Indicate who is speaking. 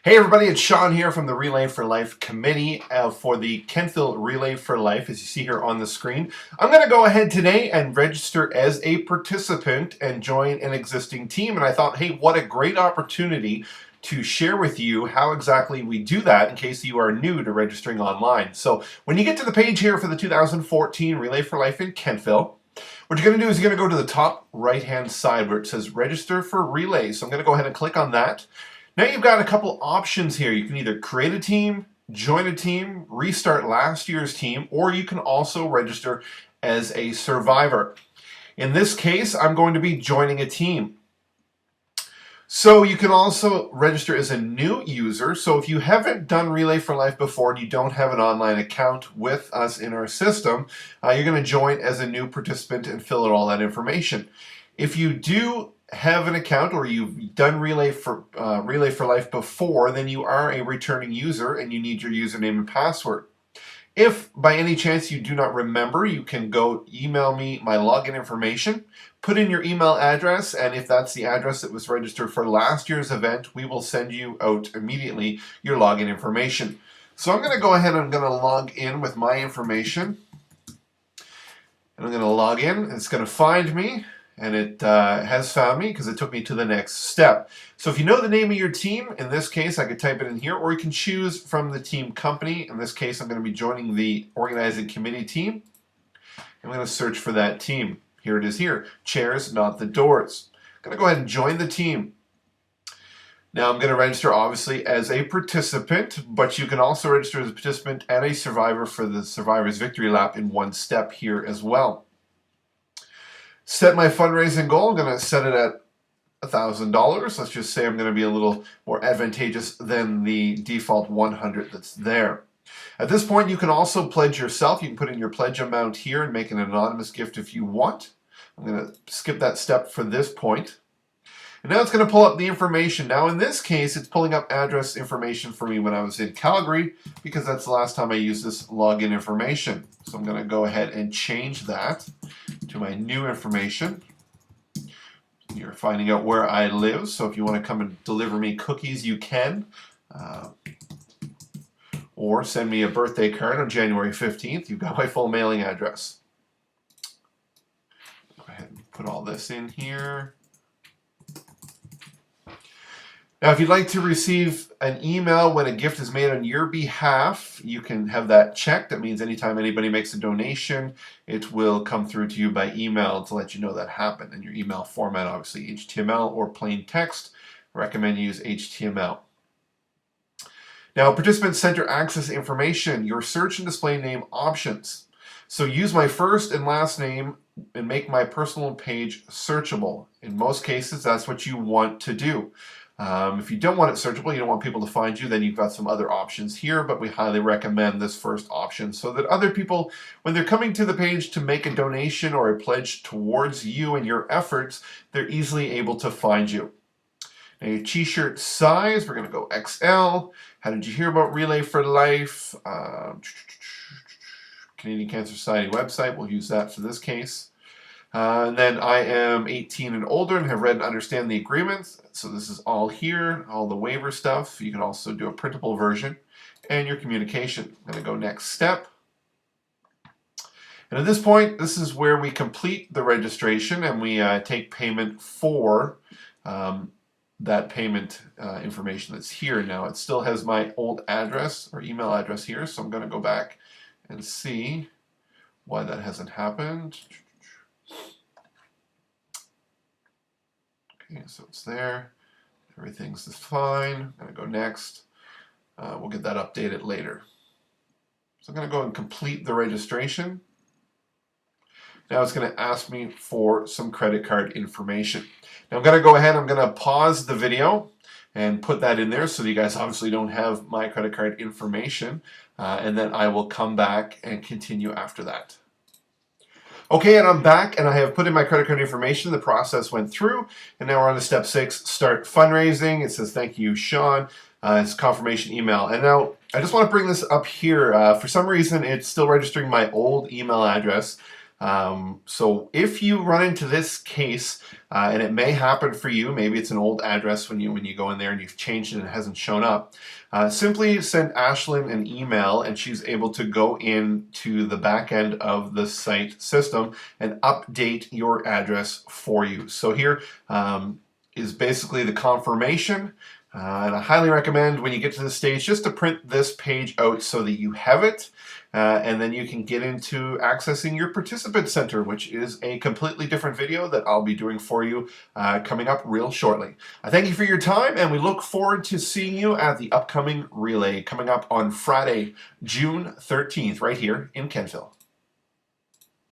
Speaker 1: Hey everybody, it's Sean here from the Relay for Life Committee for the Kentville Relay for Life, as you see here on the screen. I'm going to go ahead today and register as a participant and join an existing team. And I thought, hey, what a great opportunity to share with you how exactly we do that in case you are new to registering online. So when you get to the page here for the 2014 Relay for Life in Kentville, what you're going to do is you're going to go to the top right-hand side where it says Register for Relay. So I'm going to go ahead and click on that. Now you've got a couple options here. You can either create a team, join a team, restart last year's team, or you can also register as a survivor. In this case, I'm going to be joining a team. So you can also register as a new user. So if you haven't done Relay for Life before and you don't have an online account with us in our system, you're going to join as a new participant and fill out all that information. If you do have an account or you've done Relay for Life before, then you are a returning user and you need your username and password. If by any chance you do not remember, you can go email me my login information, put in your email address, and if that's the address that was registered for last year's event, we will send you out immediately your login information. So I'm going to go ahead and I'm going to log in with my information. And I'm going to log in. It's going to find me. And it has found me because it took me to the next step. So if you know the name of your team, in this case I could type it in here, or you can choose from the team company. In this case I'm going to be joining the organizing committee team. I'm going to search for that team. Here it is here, chairs, not the doors. I'm going to go ahead and join the team. Now I'm going to register obviously as a participant, but you can also register as a participant and a survivor for the Survivor's Victory Lap in one step here as well. Set my fundraising goal. I'm going to set it at $1,000. Let's just say I'm going to be a little more advantageous than the default 100 that's there. At this point, you can also pledge yourself. You can put in your pledge amount here and make an anonymous gift if you want. I'm going to skip that step for this point. And now it's going to pull up the information. Now in this case, it's pulling up address information for me when I was in Calgary because that's the last time I used this login information. So I'm going to go ahead and change that to my new information. You're finding out where I live, so if you want to come and deliver me cookies, you can. Or send me a birthday card on January 15th. You've got my full mailing address. Go ahead and put all this in here. Now, if you'd like to receive an email when a gift is made on your behalf, you can have that checked. That means anytime anybody makes a donation, it will come through to you by email to let you know that happened. And your email format, obviously HTML or plain text. I recommend you use HTML. Now, participant center access information, your search and display name options. So use my first and last name and make my personal page searchable. In most cases, that's what you want to do. If you don't want it searchable, you don't want people to find you, then you've got some other options here, but we highly recommend this first option so that other people, when they're coming to the page to make a donation or a pledge towards you and your efforts, they're easily able to find you. Now your t-shirt size, we're going to go XL. How did you hear about Relay for Life? Canadian Cancer Society website, we'll use that for this case. And then I am 18 and older and have read and understand the agreements. So this is all here, all the waiver stuff. You can also do a printable version and your communication. I'm going to go next step. And at this point, this is where we complete the registration and we take payment for that payment information that's here. Now it still has my old address or email address here. So I'm going to go back and see why that hasn't happened. Okay, so it's there. Everything's just fine. I'm going to go next. We'll get that updated later. So I'm going to go and complete the registration. Now it's going to ask me for some credit card information. Now I'm going to go ahead, I'm going to pause the video and put that in there so that you guys obviously don't have my credit card information. And then I will come back and continue after that. Okay, and I'm back and I have put in my credit card information. The process went through and now we're on to step 6, start fundraising. It says, thank you, Sean. It's confirmation email. And now I just want to bring this up here. For some reason, it's still registering my old email address. So if you run into this case, and it may happen for you, maybe it's an old address when you go in there and you've changed it and it hasn't shown up, simply send Ashlyn an email and she's able to go into the back end of the site system and update your address for you. So here is basically the confirmation. And I highly recommend when you get to this stage just to print this page out so that you have it. And then you can get into accessing your participant center, which is a completely different video that I'll be doing for you coming up real shortly. I thank you for your time, and we look forward to seeing you at the upcoming relay coming up on Friday, June 13th, right here in Kentville.